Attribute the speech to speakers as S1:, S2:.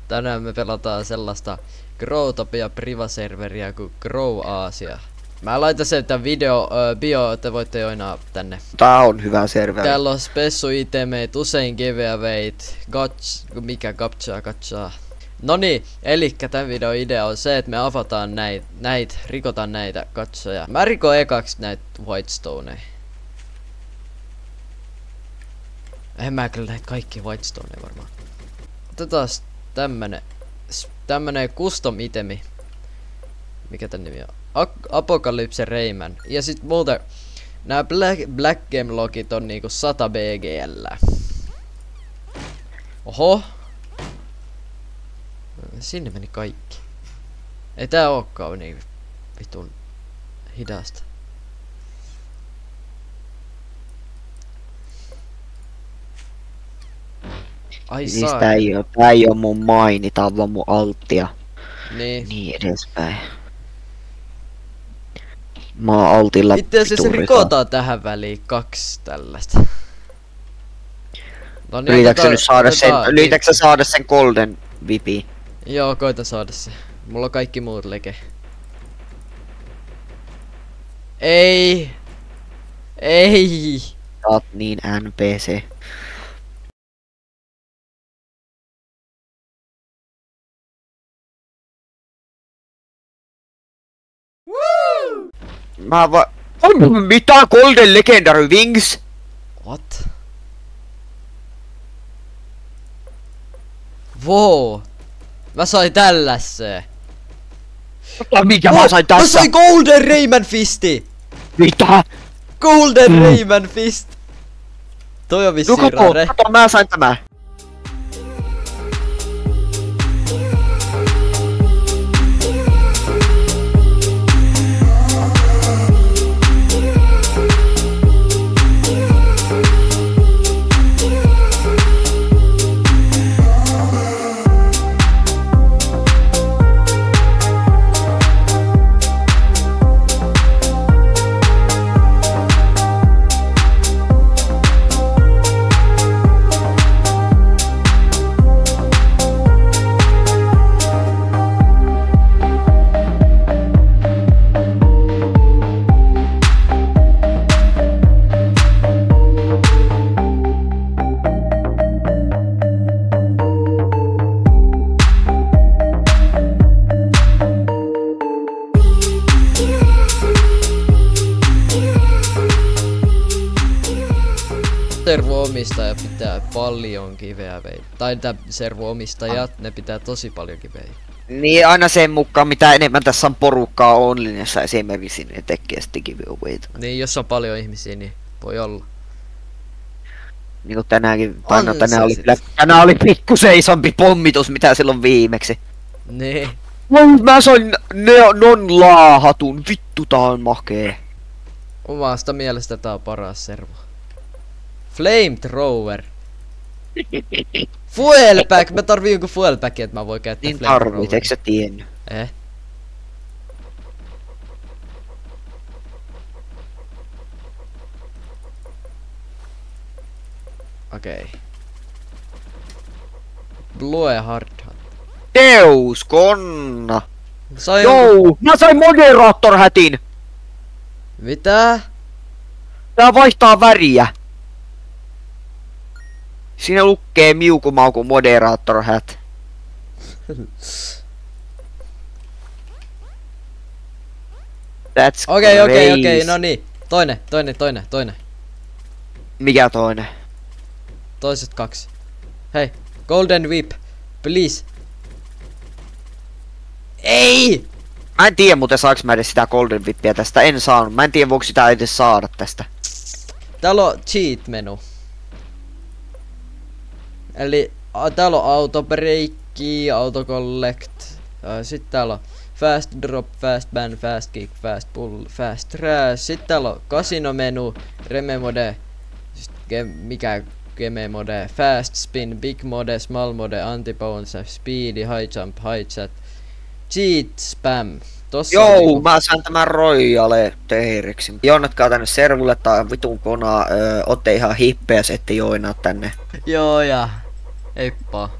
S1: Tänään me pelataan sellaista Growtopia privaserveriä kuin Grow Asia. Mä laitan sen tämän video bio, te voitte joinaa tänne.
S2: Tää on hyvä serveri.
S1: Täällä on spessu itemeet, usein giveawayt, gacha. Noniin, elikkä tän videon idea on se, että me avataan rikotaan näitä katsoja. Mä rikon ekaksi näitä whitestoneja. En mä kyllä näitä kaikki whitestoneja varmaan. Otetaan tämmönen custom itemi. Mikä tän nimi on? Apocalypse Rayman. Ja sit muuten nää Black Game logit on niinku 100 BGL. Oho. Sinne meni kaikki. Ei tää ookaan niin vitun hidasta. Ai
S2: Siis
S1: saa.
S2: tää ei oo mun maini, tää on vaan mun alttia.
S1: Niin
S2: edespäin. Mä oon altilla.
S1: itse asiassa rikotaan tähän väliin 2 tällaista. No niin,
S2: Yritätkö sä saada sen golden vipi?
S1: Joo, koita saada se. Mulla on kaikki muut leke. Ei!
S2: Sä oot niin NPC. Mitä golden legendary wings?
S1: What? Wow! Mä sain tällaiseen.
S2: Mikä mä sain tässä?
S1: Mä sain Golden Rayman Fisti!
S2: Mitä?
S1: Golden Rayman Fist! Toi on vissiin rare.
S2: Kato, mä sain tämän.
S1: Servo-omistaja pitää paljon kiveä vei. Tai tää servo-omistajat, ne pitää tosi paljon kiveä.
S2: Niin aina sen mukaan mitä enemmän tässä on porukkaa onlinessa esimerkiksi ne tekee sitten giveawayta.
S1: Niin jos on paljon ihmisiä niin voi olla.
S2: Niinku tänäänkin, tänään oli pikkusen isompi pommitus mitä silloin viimeksi.
S1: Nee.
S2: Mä sain non laahatun, vittu tää on makee.
S1: Omasta mielestä tää on paras servo. Flamethrower. Fuel pack! Mä tarviin jonkun fuel packin, että mä voin käyttää
S2: Niin tarvit, eikö sä tiennyt?
S1: Okei. Blue hard hat.
S2: Deus konna!
S1: Jonkun...
S2: Mä sain moderator hätin!
S1: Mitä?
S2: Tää vaihtaa väriä. Siinä lukee miukumauku moderator hat. That's
S1: Okei, no niin. Toinen.
S2: Mikä toinen?
S1: Toiset 2. Hei, Golden Whip, please. Ei!
S2: Mä en tiedä muuten saaks mä edes sitä golden whippiä tästä, en saanut. Mä en tiedä voiko sitä edes saada tästä.
S1: Täällä on cheat menu. Eli täällä on auto breakki, auto collect. Sitten täällä on fast drop, fast ban, fast kick, fast pull, fast trash. Sitten täällä on casino menu, reme mode, mikä game mode, fast spin, big mode, small mode, anti bounce, speedy, high jump, high chat, cheat spam. Tossa
S2: Joo, mä saan tämän Royale Teiriksin. Joonnatkaa tänne servulle tai vitun konaa, ootte ihan hippeäs ette joinaa tänne.
S1: Joo ja heippa.